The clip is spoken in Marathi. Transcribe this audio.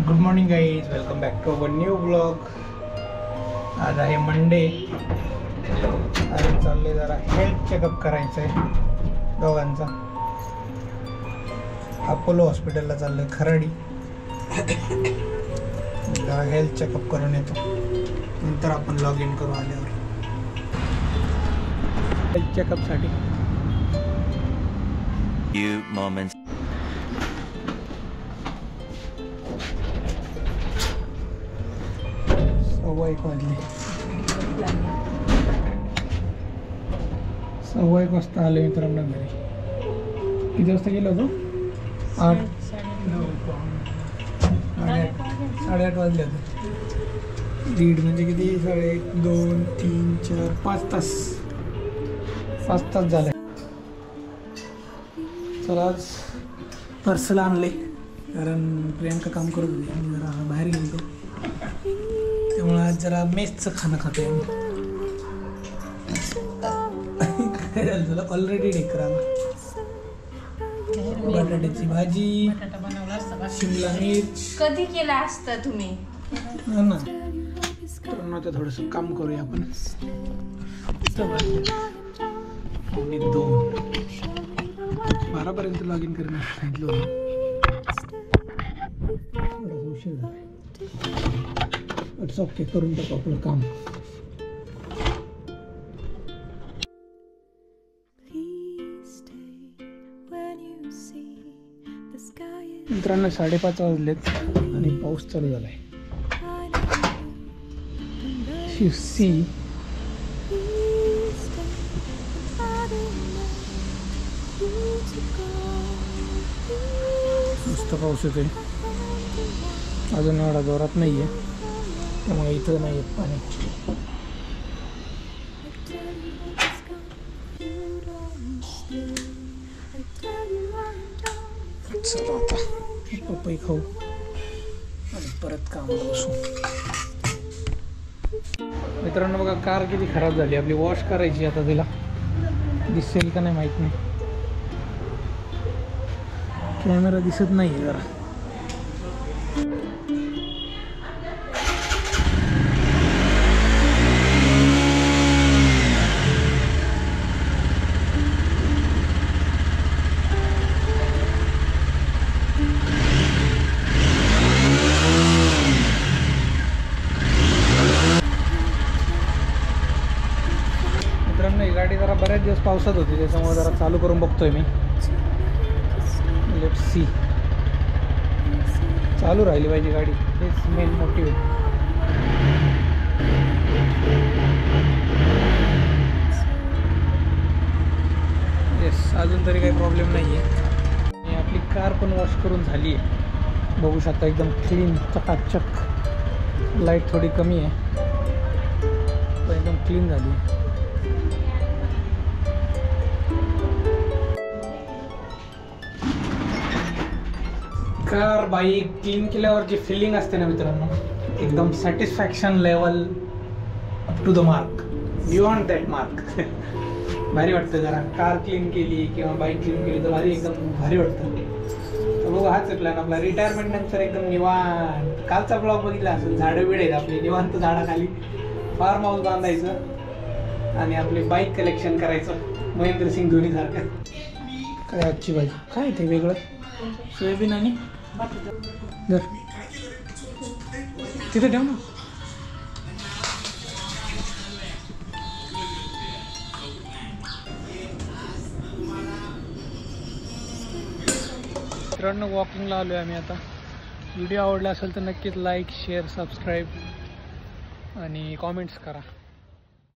Good morning guys, welcome back to our new blog. आज आहे मंडे. आज चाललंय जरा हेल्थ चेकअप करायचं आहे दोघांचा. अपोलो हॉस्पिटलला चाललंय खराडी. जरा हेल्थ चेकअप करून येतो, नंतर आपण लॉग इन करू आल्यावर हेल्थ चेकअपसाठी. Few moments. सव्वा एक वाजता आलो मित्रांनो घरी. किती वाजता गेलो होतो? 8:30 वाजले होते. दीड म्हणजे किती? 1.5, 2, 3, 4, 5 तास. 5 तास झाले. चला आज पार्सल आणले, कारण प्रियांका काम करत होती आणि जरा बाहेर गेलो, त्यामुळे आज जरा मेसचं खाणं खातोय आम्ही. काय झालं तुला? ऑलरेडी डेकर आला. बटाट्याची भाजी, शिमला मिर्च. कधी केला असता तुम्ही? हो ना. तर आता थोडंसं काम करूया आपण. 2 12पर्यंत लॉग इन करणं सांगितलं होतं. थोडासा उशीर झाला. ओके, करून टाकू आपलं काम. मित्रांनो 5:30 वाजलेत आणि पाऊस चालू झालाय. सी मस्त पाऊस येतोय. अजून एवढा जोरात नाही आहे, त्यामुळे इथं नाही येत पाणी. चला आता पपई खाऊ आणि परत काम बसू. मित्रांनो बघा, कार किती खराब झाली आपली. वॉश करायची आता. तिला दिसेल का नाही माहित नाही, कॅमेरा दिसत नाही जरा. मित्रांनो ही गाडी जरा बऱ्याच दिवस पावसात होती, त्याच्यामुळे जरा चालू करून बघतोय मी. Let's see. चालू राहिली पाहिजे गाडी, हेच मेन मोटिव्ह. येस, अजून तरी काही प्रॉब्लेम नाही आहे. आणि आपली कार पण वॉश करून झाली आहे. बघू शकता एकदम क्लीन, चकाचक. लाईट थोडी कमी आहे, पण एकदम क्लीन झाली आहे. कार बाईक क्लीन केल्यावर जी फिलिंग असते ना मित्रांनो, एकदम satisfaction level up to the mark, beyond that mark. भारी वाटतं. जरा कार क्लीन केली किंवा बाईक क्लीन केली तर भारी, एकदम भारी वाटतं. तर बघू, हाच आहे प्लॅन आपला. रिटायरमेंट नंतर एकदम निवांत. कालचा ब्लॉग बघितला असेल, झाडं बिड आहेत आपली, निवांत झाडाखाली फार्म हाऊस बांधायचं आणि आपली बाईक कलेक्शन करायचं महेंद्रसिंग धोनी सारखं. काय आजची भाजी? काय ते वेगळं? सोयाबीन आणि जर तिथे ठेव ना. मित्रांनो वॉकिंगला आलो आहे आम्ही आता. व्हिडिओ आवडला असेल तर नक्कीच लाईक, शेअर, सबस्क्राईब आणि कॉमेंट्स करा.